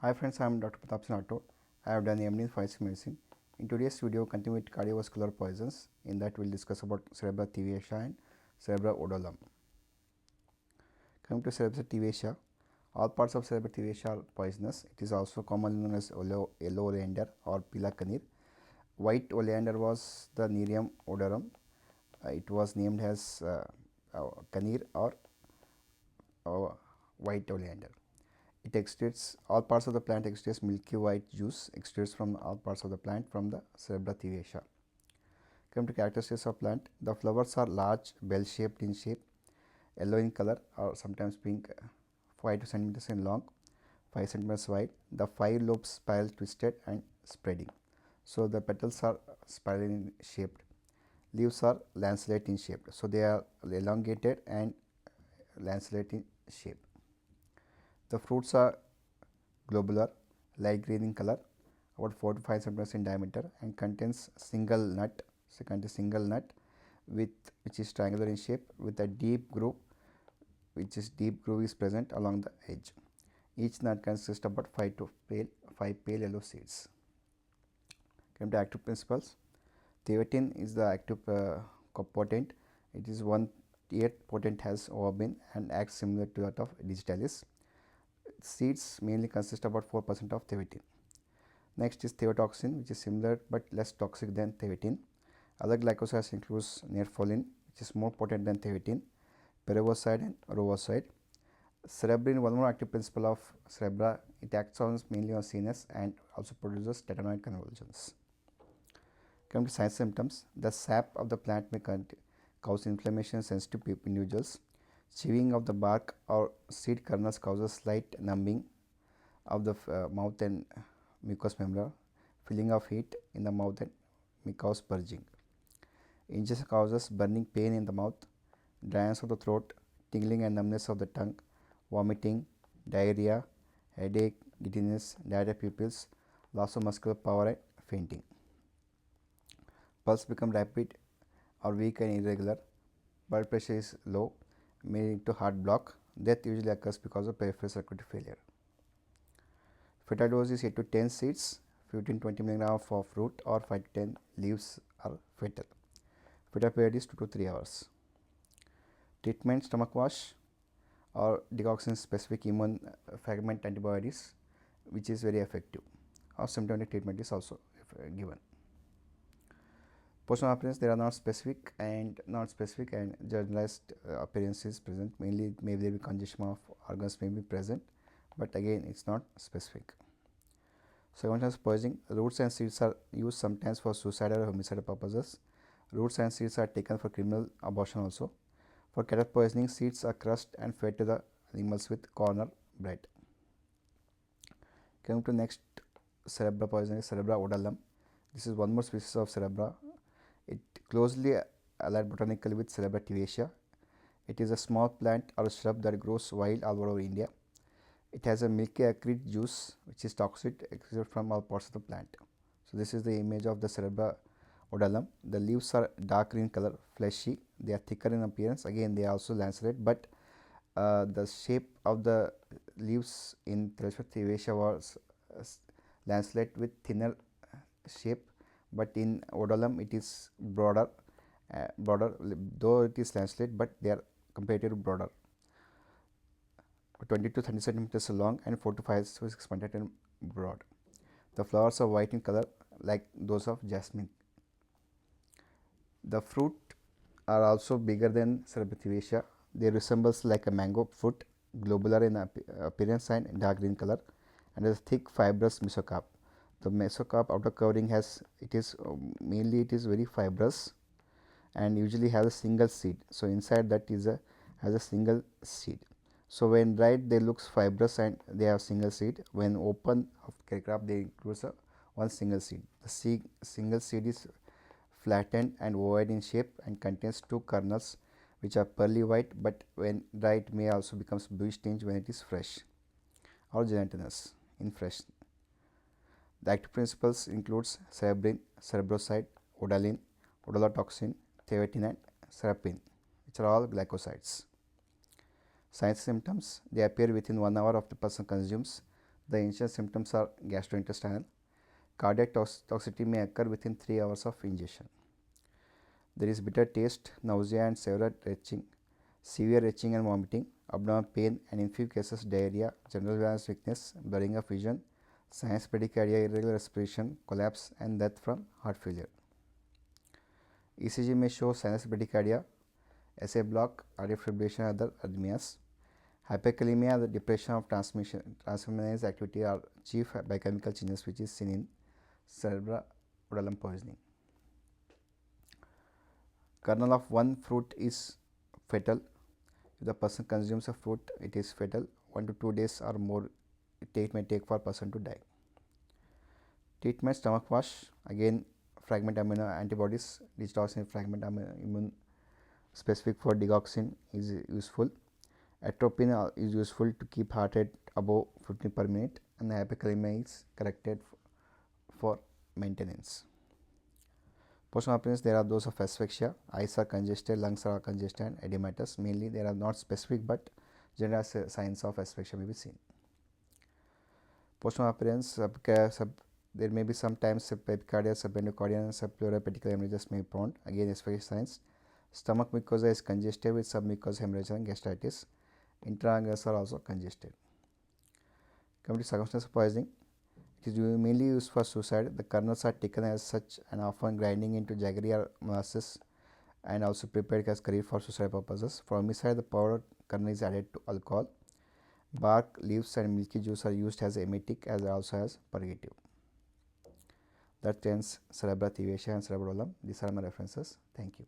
Hi friends, I am Dr. Pratap Sinato. I have done MD in forensic medicine. In today's video, continue with cardiovascular poisons. In that, we'll discuss about Cerbera Thevetia and Cerbera Odallum. Coming to Cerbera Thevetia, all parts of Cerbera Thevetia are poisonous. It is also commonly known as yellow oleander or pila canir. White oleander was the Nerium odorum. It was named as canir or white oleander. It extracts all parts of the plant, extracts milky white juice, extracts from all parts of the plant from the Cerbera Thevetia. Come to characteristics of plant. The flowers are large, bell shaped in shape, yellow in color or sometimes pink, 5 centimeters in long, 5 centimeters wide. The 5 lobes spiral twisted and spreading. So the petals are spiral in shaped. Leaves are lanceolate in shape. So they are elongated and lanceolate in shape. The fruits are globular, light green in color, about 4 to 5 centimeters in diameter, and contains single nut. So, contains single nut which is triangular in shape with a deep groove, is present along the edge. Each nut consists of about 5 pale yellow seeds. Come to active principles. Thevetin is the active potent. It is 1/8 potent as ovabin and acts similar to that of digitalis. Seeds mainly consist about 4% of thevetin. Next is theotoxin, which is similar but less toxic than thevetin. Other glycosides includes nerfolin, which is more potent than thevetin, perivoside and rovoside. Cerebrin, one more active principle of cerebra, it acts on mainly on CNS and also produces tetanoid convulsions. Come to signs and symptoms. The sap of the plant may cause inflammation in sensitive individuals. Chewing of the bark or seed kernels causes slight numbing of the mouth and mucous membrane, feeling of heat in the mouth and may cause purging. Ingestion causes burning pain in the mouth, dryness of the throat, tingling and numbness of the tongue, vomiting, diarrhea, headache, giddiness, dilated pupils, loss of muscular power and fainting. Pulse become rapid or weak and irregular. Blood pressure is low, may lead to heart block. Death usually occurs because of peripheral circulatory failure. Fetal dose is 8 to 10 seeds, 15 to 20 mg of root or 5 to 10 leaves are fetal. Fetal period is 2 to 3 hours. Treatment: stomach wash or decoction specific immune fragment antibodies, which is very effective, or symptomatic treatment is also given. Post-mortem appearance, there are not specific and generalized appearances present. Mainly maybe there will be congestion of organs may be present, but again it is not specific. So, sometimes poisoning, roots and seeds are used sometimes for suicidal or homicidal purposes. Roots and seeds are taken for criminal abortion also. For cattle poisoning, seeds are crushed and fed to the animals with corn or bread. Coming to next cerebra poisoning, Cerbera Odallum. This is one more species of cerebra. It closely allied botanically with Cerbera Thevetia. It is a small plant or shrub that grows wild all over India. It has a milky acrid juice which is toxic exuded from all parts of the plant. So, this is the image of the Cerbera Odallum. The leaves are dark green color, fleshy. They are thicker in appearance. Again, they are also lanceolate, but the shape of the leaves in Cerbera Thevetia was lanceolate with thinner shape, but in Odallum it is broader, though it is lanceolate, but they are comparatively broader, 20 to 30 centimeters long and 4 to 5 to 6 centimeters broad. The flowers are white in color like those of jasmine. The fruit are also bigger than Cerbera Thevetia. They resembles like a mango fruit, globular in appearance and dark green color, and has thick fibrous mesocarp. The mesocarp outer covering has mainly very fibrous and usually has a single seed. So, inside that has a single seed. So, when dried they looks fibrous and they have single seed. When open of crop they includes one single seed. The single seed is flattened and ovoid in shape and contains 2 kernels which are pearly white, but when dried it may also becomes bluish tinge when it is fresh or gelatinous in fresh. The active principles includes cerebrin, cerebroside, odallin, odalatoxin, thevetin and serapin, which are all glycosides. Signs and symptoms: they appear within 1 hour of the person consumes. The initial symptoms are gastrointestinal. Cardiac toxicity may occur within 3 hours of ingestion. There is bitter taste, nausea and severe retching and vomiting, abdominal pain, and in few cases diarrhea, general balance weakness, blurring of vision, sinus bradycardia, irregular respiration, collapse, and death from heart failure. ECG may show sinus bradycardia, SA block, atrial fibrillation, and other arrhythmias. Hyperkalemia, the depression of transminase activity are chief biochemical changes which is seen in Cerbera Odallum poisoning. Kernel of one fruit is fatal. If the person consumes a fruit, it is fatal. 1 to 2 days or more it may take for a person to die. Treatment: stomach wash, again fragment amino antibodies, digitoxin fragment immune specific for digoxin is useful. Atropine is useful to keep heart rate above 15 per minute, and the hyperkalemia is corrected for maintenance. Post-mortem appearance, there are those of asphyxia, eyes are congested, lungs are congested and edematous. Mainly they are not specific, but general signs of asphyxia may be seen. Post-mortem appearance, there may be sometimes epicardia, subendocardial and subpleural petechial hemorrhages may be found. Again asphyxia signs. Stomach mucosa is congested with submucosal hemorrhage and gastritis. Internal organs are also congested. Coming to circumstances of poisoning, it is mainly used for suicide. The kernels are taken as such and often grinding into jaggery or molasses and also prepared as curry for suicide purposes. For homicide, the powdered kernel is added to alcohol. Bark, leaves and milky juice are used as emetic as also as purgative. That ends Cerbera, Thevetia and Cerbera Odallum. These are my references. Thank you.